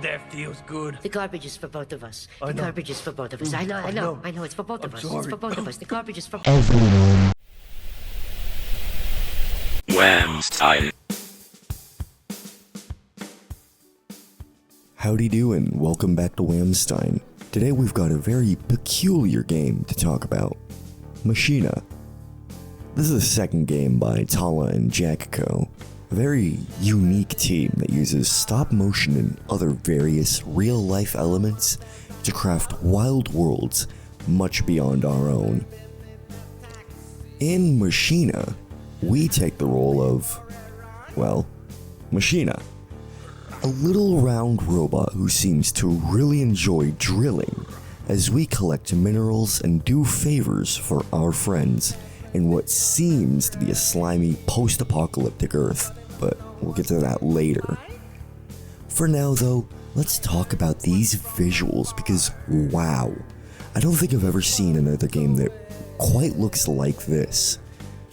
that feels good. The garbage is for both of us. I The know. garbage is for both of us. I know. It's for both of I'm us. It's sorry. for both of us. The garbage is for Everyone. Wham-style. Howdy do and welcome back to Whamstein. Today we've got a very peculiar game to talk about. Mashina. This is the second game by Tala and Jack Co. A very unique team that uses stop motion and other various real-life elements to craft wild worlds much beyond our own. In Mashina, we take the role of, well, Mashina. A little round robot who seems to really enjoy drilling as we collect minerals and do favors for our friends in what seems to be a slimy post-apocalyptic Earth, but we'll get to that later. For now though, let's talk about these visuals because wow, I don't think I've ever seen another game that quite looks like this.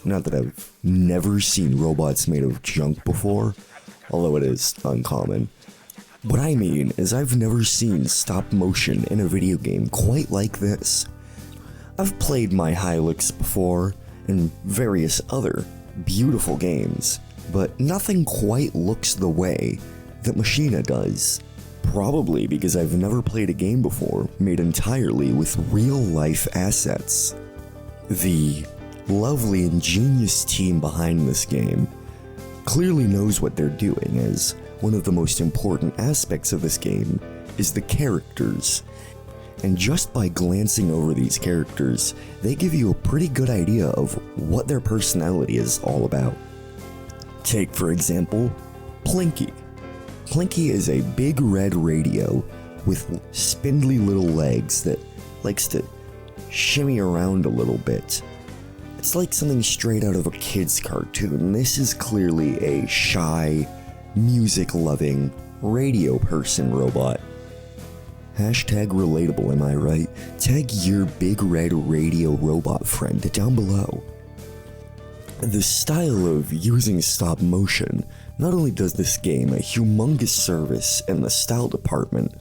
Not that I've never seen robots made of junk before, although it is uncommon. What I mean is I've never seen stop motion in a video game quite like this. I've played my Hilux before and various other beautiful games, but nothing quite looks the way that Mashina does. Probably because I've never played a game before made entirely with real-life assets. The lovely and genius team behind this game clearly knows what they're doing, as one of the most important aspects of this game is the characters. And just by glancing over these characters, they give you a pretty good idea of what their personality is all about. Take, for example, Plinky. Plinky is a big red radio with spindly little legs that likes to shimmy around a little bit. It's like something straight out of a kid's cartoon. This is clearly a shy, music-loving, radio person robot. Hashtag relatable, am I right? Tag your big red radio robot friend down below. The style of using stop motion not only does this game a humongous service in the style department,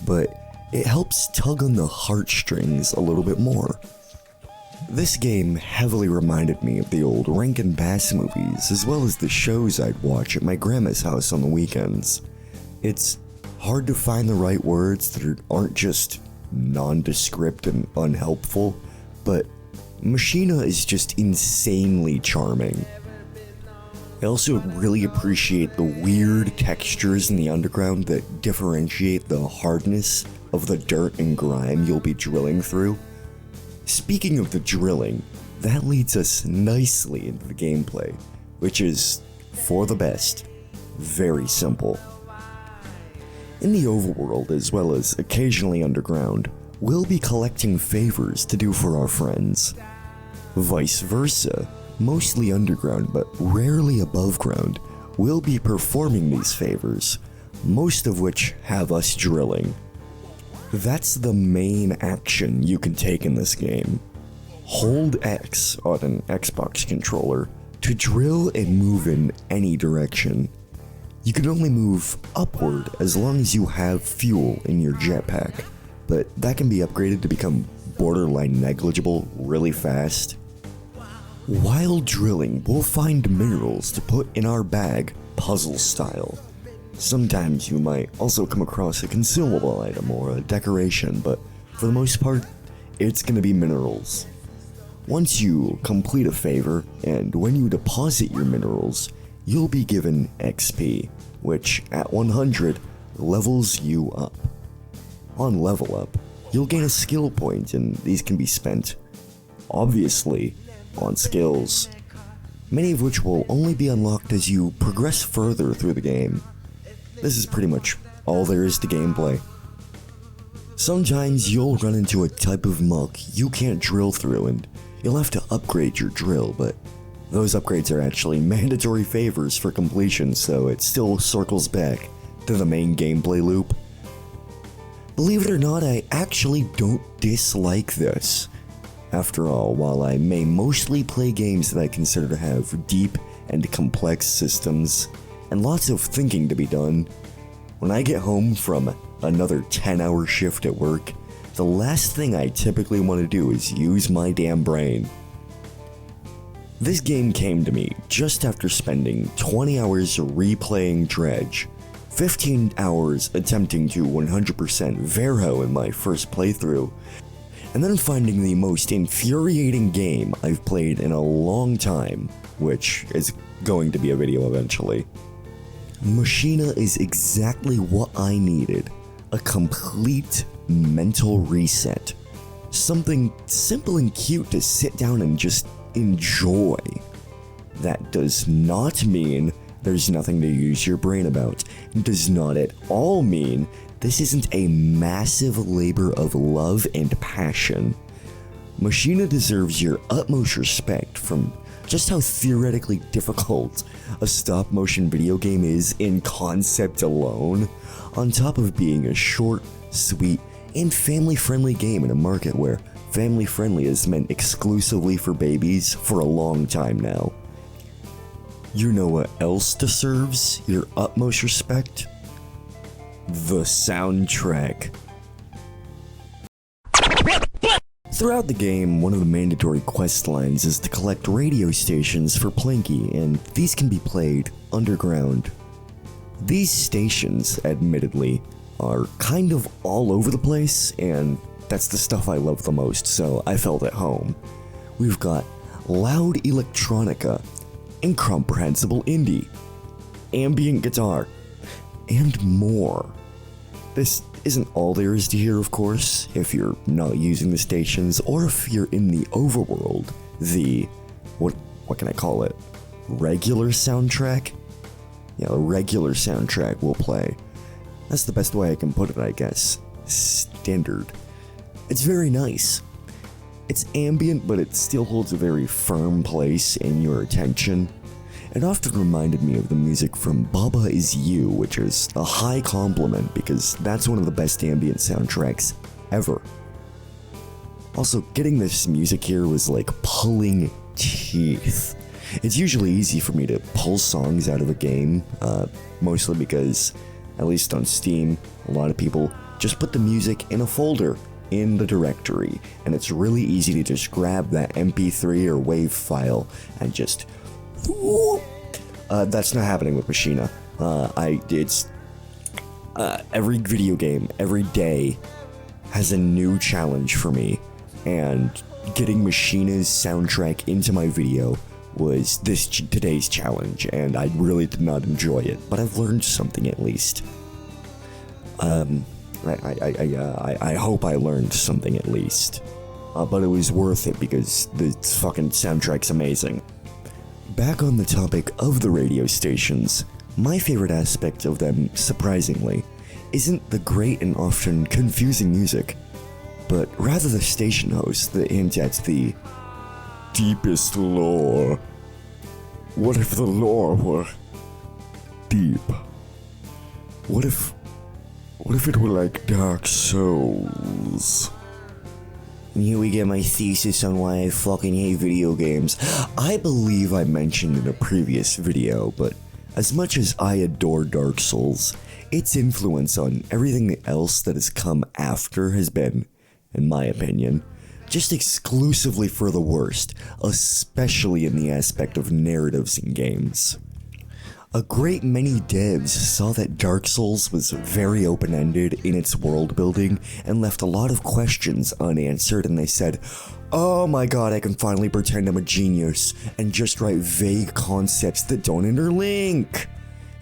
but it helps tug on the heartstrings a little bit more. This game heavily reminded me of the old Rankin Bass movies, as well as the shows I'd watch at my grandma's house on the weekends. It's hard to find the right words that aren't just nondescript and unhelpful, but Mashina is just insanely charming. I also really appreciate the weird textures in the underground that differentiate the hardness of the dirt and grime you'll be drilling through. Speaking of the drilling, that leads us nicely into the gameplay, which is, for the best, very simple. In the overworld, as well as occasionally underground, we'll be collecting favors to do for our friends. Vice versa, mostly underground but rarely above ground, we'll be performing these favors, most of which have us drilling. That's the main action you can take in this game. Hold X on an Xbox controller to drill and move in any direction. You can only move upward as long as you have fuel in your jetpack, but that can be upgraded to become borderline negligible really fast. While drilling, we'll find minerals to put in our bag, puzzle style. Sometimes you might also come across a consumable item or a decoration, but for the most part, it's gonna be minerals. Once you complete a favor, and when you deposit your minerals, you'll be given XP, which at 100 levels you up. On level up, you'll gain a skill point, and these can be spent, obviously, on skills, many of which will only be unlocked as you progress further through the game. This is pretty much all there is to gameplay. Sometimes you'll run into a type of muck you can't drill through and you'll have to upgrade your drill, but those upgrades are actually mandatory favors for completion, so it still circles back to the main gameplay loop. Believe it or not, I actually don't dislike this. After all, while I may mostly play games that I consider to have deep and complex systems, and lots of thinking to be done, When I get home from another 10-hour shift at work, the last thing I typically want to do is use my damn brain. This game came to me just after spending 20 hours replaying Dredge, 15 hours attempting to 100% Vero in my first playthrough, and then finding the most infuriating game I've played in a long time, which is going to be a video eventually. Mashina is exactly what I needed, a complete mental reset. Something simple and cute to sit down and just enjoy. That does not mean there's nothing to use your brain about. It does not at all mean this isn't a massive labor of love and passion. Mashina deserves your utmost respect from just how theoretically difficult a stop-motion video game is in concept alone, on top of being a short, sweet, and family-friendly game in a market where family-friendly is meant exclusively for babies for a long time now. You know what else deserves your utmost respect? The soundtrack. Throughout the game, one of the mandatory quest lines is to collect radio stations for Plinky, and these can be played underground. These stations, admittedly, are kind of all over the place, and that's the stuff I love the most, so I felt at home. We've got loud electronica, incomprehensible indie, ambient guitar, and more. This isn't all there is to hear, of course, if you're not using the stations, or if you're in the overworld, the, what can I call it, regular soundtrack? Yeah, the regular soundtrack will play. That's the best way I can put it, I guess. Standard. It's very nice. It's ambient, but it still holds a very firm place in your attention. It often reminded me of the music from Baba Is You, which is a high compliment because that's one of the best ambient soundtracks ever. Also, getting this music here was like pulling teeth. It's usually easy for me to pull songs out of a game, mostly because, at least on Steam, a lot of people just put the music in a folder in the directory, and it's really easy to just grab that MP3 or WAV file and just that's not happening with Mashina. Every video game, every day, has a new challenge for me, and getting Mashina's soundtrack into my video was today's challenge, and I really did not enjoy it, but I've learned something at least. I hope I learned something at least. But it was worth it because the fucking soundtrack's amazing. Back on the topic of the radio stations, my favorite aspect of them, surprisingly, isn't the great and often confusing music, but rather the station hosts that hint at the deepest lore. What if the lore were deep? What if it were like Dark Souls? And here we get my thesis on why I fucking hate video games. I believe I mentioned in a previous video, but as much as I adore Dark Souls, its influence on everything else that has come after has been, in my opinion, just exclusively for the worst, especially in the aspect of narratives in games. A great many devs saw that Dark Souls was very open-ended in its world building and left a lot of questions unanswered, and they said, oh my god, I can finally pretend I'm a genius and just write vague concepts that don't interlink.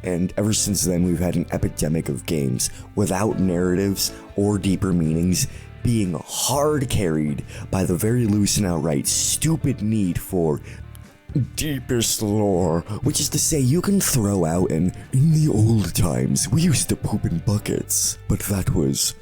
And ever since then, we've had an epidemic of games without narratives or deeper meanings being hard carried by the very loose and outright stupid need for deepest lore, which is to say you can throw out in the old times we used to poop in buckets, but that was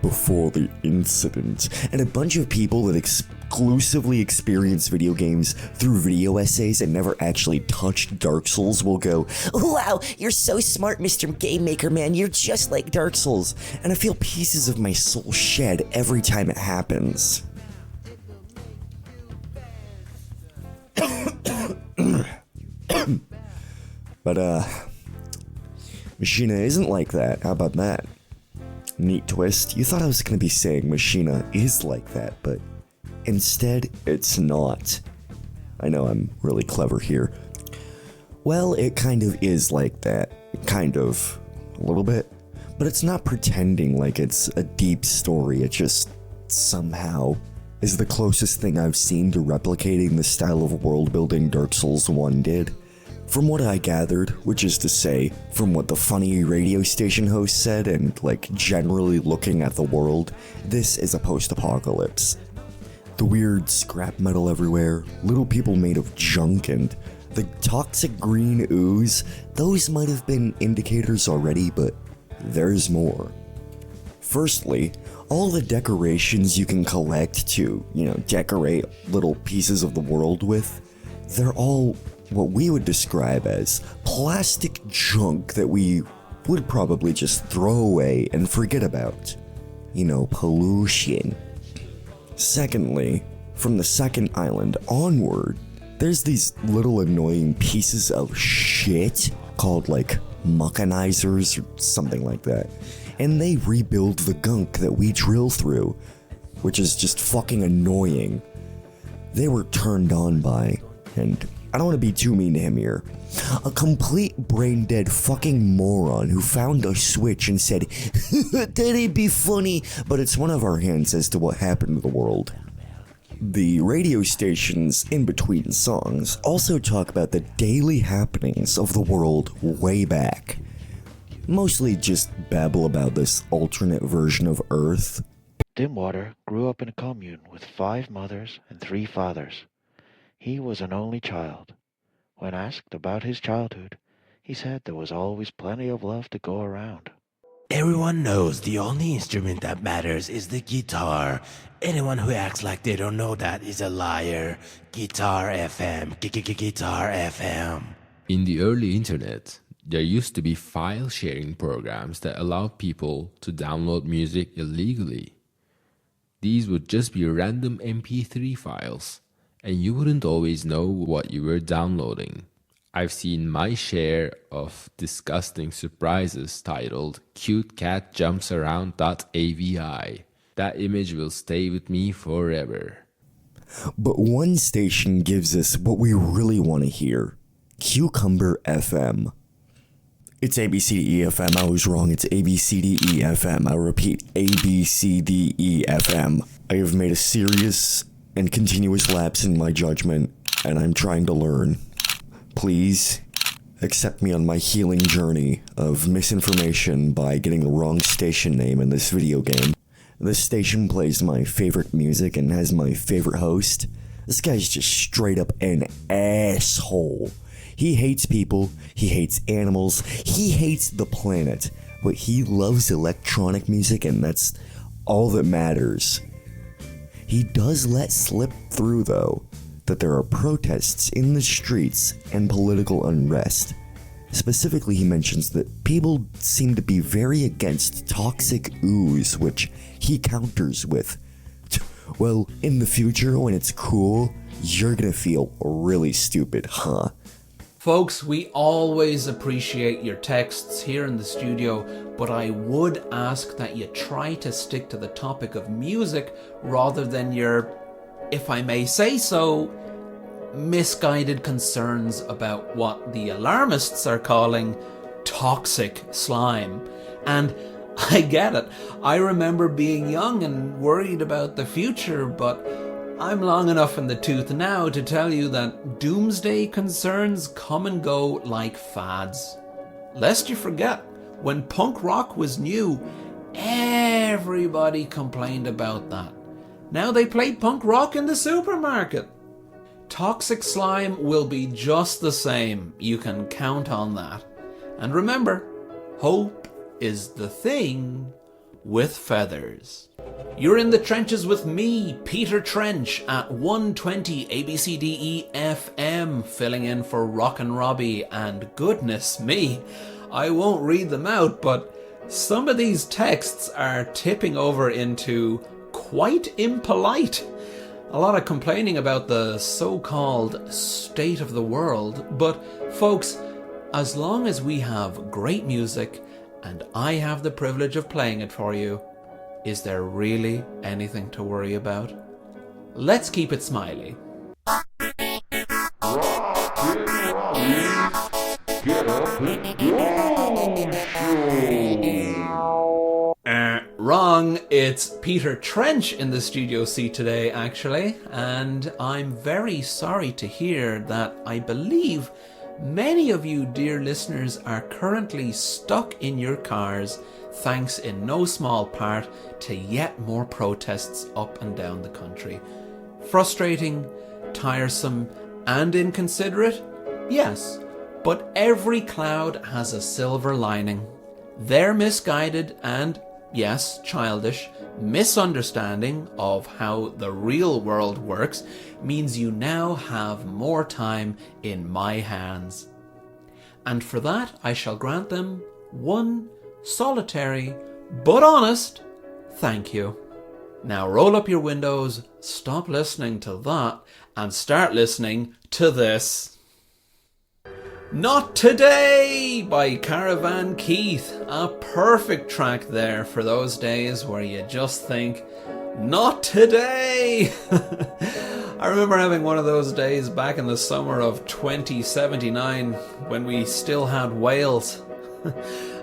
before the incident. And a bunch of people that exclusively experience video games through video essays and never actually touched Dark Souls will go, wow, you're so smart, Mr. Game Maker, man, you're just like Dark Souls. And I feel pieces of my soul shed every time it happens. But Mashina isn't like that. How about that? Neat twist. You thought I was going to be saying Mashina is like that, but instead, it's not. I know I'm really clever here. Well, it kind of is like that. Kind of. A little bit. But it's not pretending like it's a deep story. It just somehow is the closest thing I've seen to replicating the style of world building Dark Souls 1 did. From what I gathered, which is to say, from what the funny radio station host said and like generally looking at the world, this is a post-apocalypse. The weird scrap metal everywhere, little people made of junk, and the toxic green ooze, those might have been indicators already, but there's more. Firstly, all the decorations you can collect to, decorate little pieces of the world with, they're all what we would describe as plastic junk that we would probably just throw away and forget about. Pollution. Secondly, from the second island onward, there's these little annoying pieces of shit called like mechanizers or something like that. And they rebuild the gunk that we drill through, which is just fucking annoying. They were turned on by, and I don't want to be too mean to him here, a complete brain-dead fucking moron who found a switch and said, that'd be funny, but it's one of our hints as to what happened to the world. The radio stations in between songs also talk about the daily happenings of the world way back. Mostly just babble about this alternate version of Earth. Dimwater grew up in a commune with 5 mothers and 3 fathers. He was an only child. When asked about his childhood, he said there was always plenty of love to go around. Everyone knows the only instrument that matters is the guitar. Anyone who acts like they don't know that is a liar. Guitar FM, Guitar FM. In the early internet, there used to be file sharing programs that allowed people to download music illegally. These would just be random MP3 files, and you wouldn't always know what you were downloading. I've seen my share of disgusting surprises titled Cute Cat Jumps Around.avi. That image will stay with me forever. But one station gives us what we really want to hear. Cucumber FM. It's ABCDE FM. I was wrong. It's ABCDE FM. I repeat, ABCDE FM. I have made a serious and continuous lapse in my judgment, and I'm trying to learn. Please accept me on my healing journey of misinformation by getting the wrong station name in this video game. This station plays my favorite music and has my favorite host. This guy's just straight up an asshole. He hates people, he hates animals, he hates the planet, but he loves electronic music, and that's all that matters. He does let slip through, though, that there are protests in the streets and political unrest. Specifically, he mentions that people seem to be very against toxic ooze, which he counters with, well, in the future, when it's cool, you're gonna feel really stupid, huh? Folks, we always appreciate your texts here in the studio, but I would ask that you try to stick to the topic of music rather than your, if I may say so, misguided concerns about what the alarmists are calling toxic slime. And I get it. I remember being young and worried about the future, but I'm long enough in the tooth now to tell you that doomsday concerns come and go like fads. Lest you forget, when punk rock was new, everybody complained about that. Now they play punk rock in the supermarket. Toxic slime will be just the same. You can count on that. And remember, hope is the thing with feathers. You're in the trenches with me, Peter Trench, at 120 ABCDE FM, filling in for Rockin' Robbie, and goodness me, I won't read them out, but some of these texts are tipping over into quite impolite. A lot of complaining about the so-called state of the world, but folks, As long as we have great music and I have the privilege of playing it for you, is there really anything to worry about? Let's keep it smiley. Wrong, it's Peter Trench in the studio seat today, actually, and I'm very sorry to hear that I believe many of you, dear listeners, are currently stuck in your cars, thanks in no small part to yet more protests up and down the country. Frustrating, tiresome, and inconsiderate? Yes, but every cloud has a silver lining. Their misguided and, yes, childish, misunderstanding of how the real world works means you now have more time in my hands. And for that I shall grant them one solitary but honest thank you. Now roll up your windows, stop listening to that, and start listening to this. Not Today by Caravan Keith. A perfect track there for those days where you just think, not today. I remember having one of those days back in the summer of 2079 when we still had whales.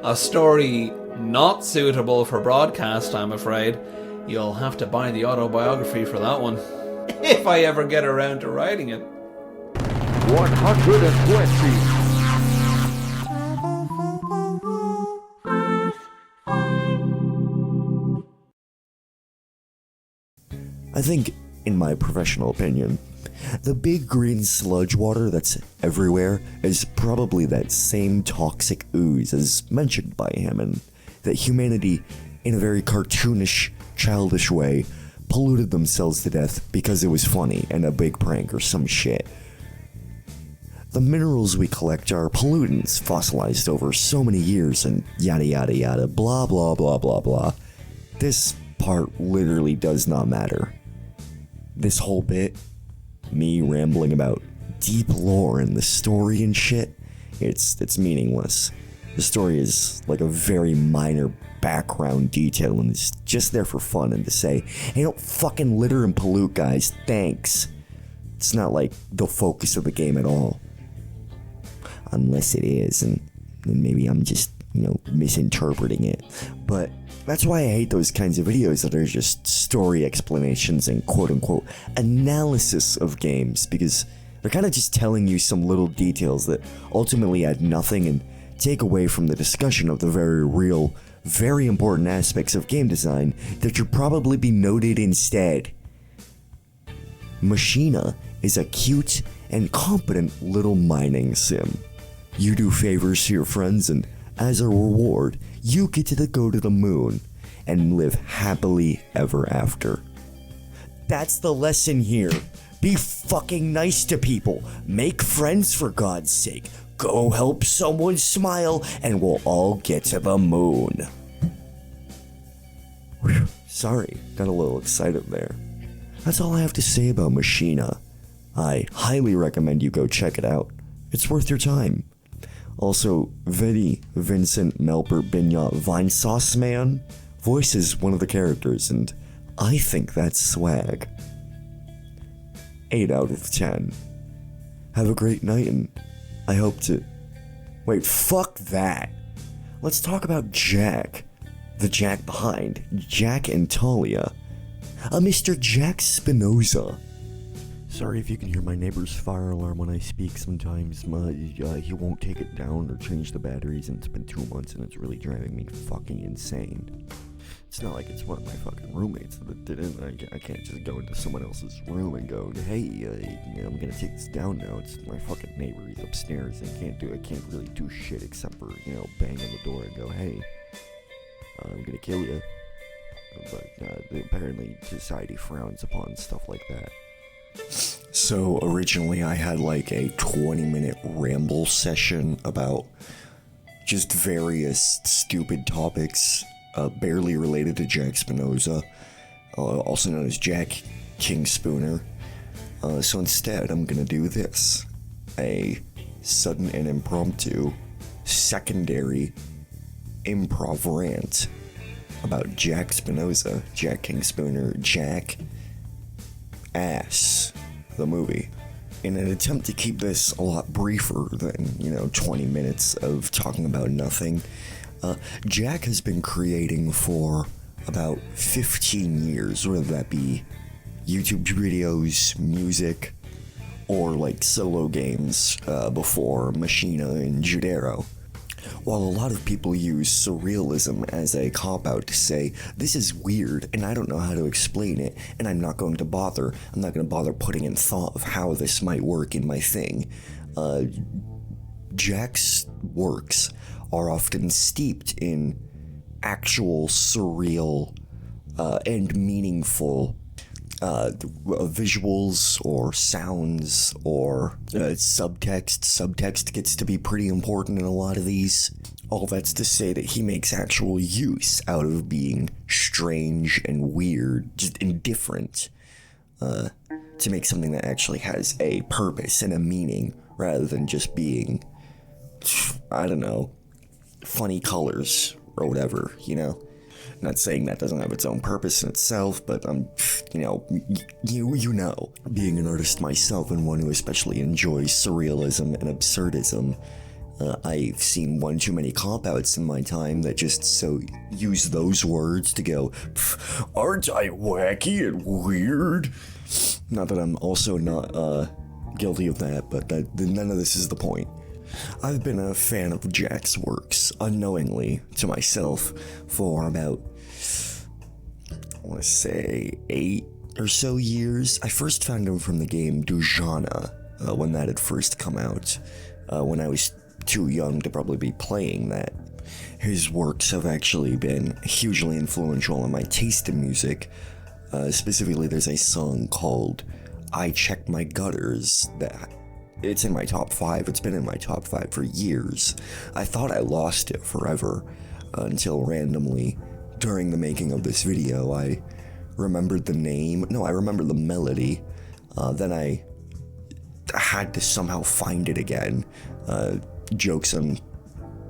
A story not suitable for broadcast, I'm afraid. You'll have to buy the autobiography for that one, if I ever get around to writing it. 120. I think, in my professional opinion, the big green sludge water that's everywhere is probably that same toxic ooze as mentioned by him, and that humanity, in a very cartoonish, childish way, polluted themselves to death because it was funny and a big prank or some shit. The minerals we collect are pollutants fossilized over so many years and yada yada yada, blah blah blah blah blah. This part literally does not matter. This whole bit, me rambling about deep lore and the story and shit, it's meaningless. The story is like a very minor background detail and it's just there for fun and to say, hey, don't fucking litter and pollute, guys, thanks. It's not like the focus of the game at all. Unless it is, and maybe I'm just, misinterpreting it. But that's why I hate those kinds of videos that are just story explanations and quote-unquote analysis of games, because they're kind of just telling you some little details that ultimately add nothing and take away from the discussion of the very real, very important aspects of game design that should probably be noted instead. Mashina is a cute and competent little mining sim. You do favors to your friends, and as a reward, you get to go to the moon and live happily ever after. That's the lesson here. Be fucking nice to people. Make friends, for God's sake. Go help someone smile, and we'll all get to the moon. Whew, sorry, got a little excited there. That's all I have to say about Mashina. I highly recommend you go check it out. It's worth your time. Also, Vincent Melper Bignot Vine Sauce Man voices one of the characters, and I think that's swag. 8 out of 10. Have a great night, and I hope to... Wait, fuck that. Let's talk about Jack. The Jack behind Jack and Talia. Mr. Jack Spinoza. Sorry if you can hear my neighbor's fire alarm when I speak sometimes. He won't take it down or change the batteries, and it's been 2 months and it's really driving me fucking insane. It's not like it's one of my fucking roommates that did it. I can't just go into someone else's room and go, hey, I'm gonna take this down now. It's my fucking neighbor. He's upstairs. I can't really do shit except for, bang on the door and go, hey, I'm gonna kill you. But apparently society frowns upon stuff like that. So originally I had like a 20-minute ramble session about just various stupid topics, barely related to Jack Spinoza, also known as Jack King Spooner. So instead I'm gonna do this, a sudden and impromptu, secondary improv rant about Jack Spinoza, Jack King Spooner, Jack Ass, the movie. In an attempt to keep this a lot briefer than, 20 minutes of talking about nothing, Jack has been creating for about 15 years, whether that be YouTube videos, music, or like solo games before Mashina and Judero. While a lot of people use surrealism as a cop-out to say, this is weird and I don't know how to explain it, and I'm not going to bother. I'm not going to bother putting in thought of how this might work in my thing. Jack's works are often steeped in actual surreal and meaningful visuals or sounds or subtext. Subtext gets to be pretty important in a lot of these. All that's to say that he makes actual use out of being strange and weird, just indifferent, to make something that actually has a purpose and a meaning, rather than just being, I don't know, funny colors or whatever, Not saying that doesn't have its own purpose in itself, but being an artist myself and one who especially enjoys surrealism and absurdism, I've seen one too many cop-outs in my time that just so use those words to go, aren't I wacky and weird? Not that I'm also not guilty of that, but none of this is the point. I've been a fan of Jack's works, unknowingly, to myself, for about, I want to say, 8 or so years. I first found him from the game Dujana, when that had first come out, when I was too young to probably be playing that. His works have actually been hugely influential in my taste in music. Specifically, there's a song called I Check My Gutters that... It's in my top 5. It's been in my top 5 for years. I thought I lost it forever until randomly, during the making of this video, I remembered the name. No, I remembered the melody. Then I had to somehow find it again. Jokes on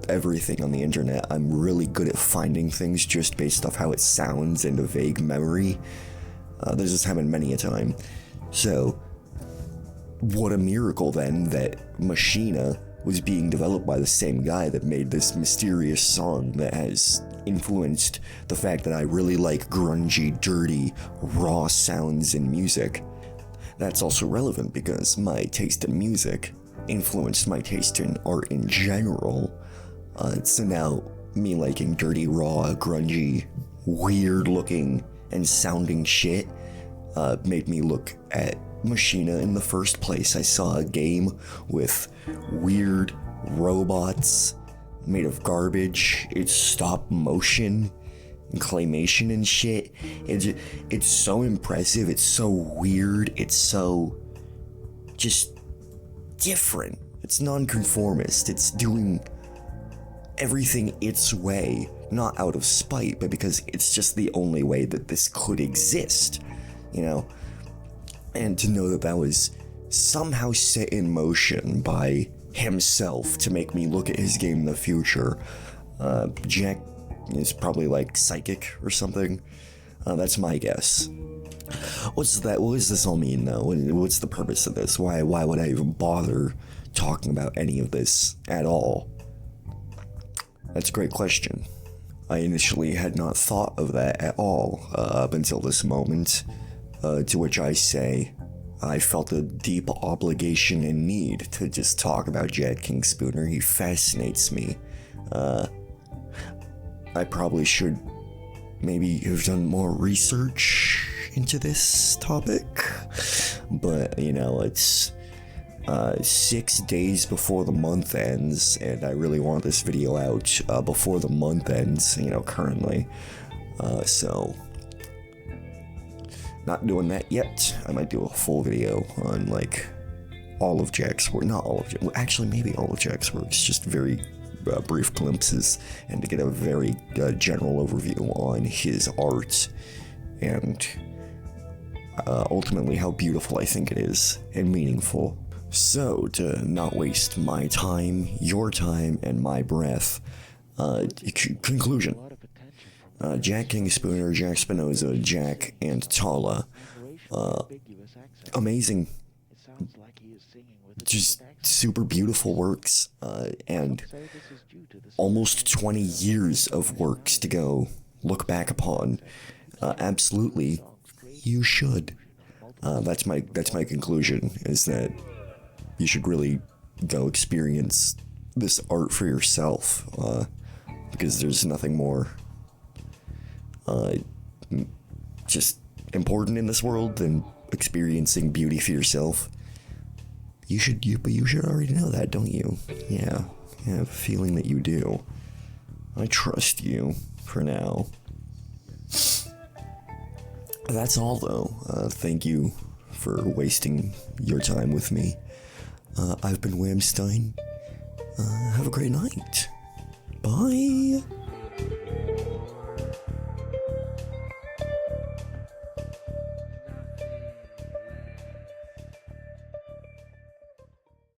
everything on the internet. I'm really good at finding things just based off how it sounds and a vague memory. This has happened many a time. So... what a miracle then that Mashina was being developed by the same guy that made this mysterious song that has influenced the fact that I really like grungy, dirty, raw sounds in music. That's also relevant because my taste in music influenced my taste in art in general. So now, me liking dirty, raw, grungy, weird looking and sounding shit made me look at Mashina in the first place. I saw a game with weird robots made of garbage. It's stop motion and claymation and shit. It's so impressive. It's so weird. It's so just different. It's nonconformist. It's doing everything its way, not out of spite, but because it's just the only way that this could exist, And to know that that was somehow set in motion by himself to make me look at his game in the future. Jack is probably like psychic or something. That's my guess. What's that? What does this all mean though? What's the purpose of this? Why would I even bother talking about any of this at all? That's a great question. I initially had not thought of that at all up until this moment. To which I say, I felt a deep obligation and need to just talk about Jack King Spooner. He fascinates me. I probably should maybe have done more research into this topic, but it's 6 days before the month ends, and I really want this video out before the month ends, currently. So... not doing that yet. I might do a full video on, all of Jack's work. Not all of Jack's. Well, actually, maybe all of Jack's works. Just very brief glimpses, and to get a very general overview on his art, and ultimately how beautiful I think it is, and meaningful. So, to not waste my time, your time, and my breath, conclusion. Jack King Spooner, Jack Spinoza, Jack and Tala. Amazing, just super beautiful works, and almost 20 years of works to go look back upon. Absolutely, you should. That's my conclusion, is that you should really go experience this art for yourself, because there's nothing more just important in this world than experiencing beauty for yourself. But you should already know that, don't you? Yeah, I have a feeling that you do. I trust you, for now. That's all, though. Thank you for wasting your time with me. I've been Whamstein. Have a great night. Bye.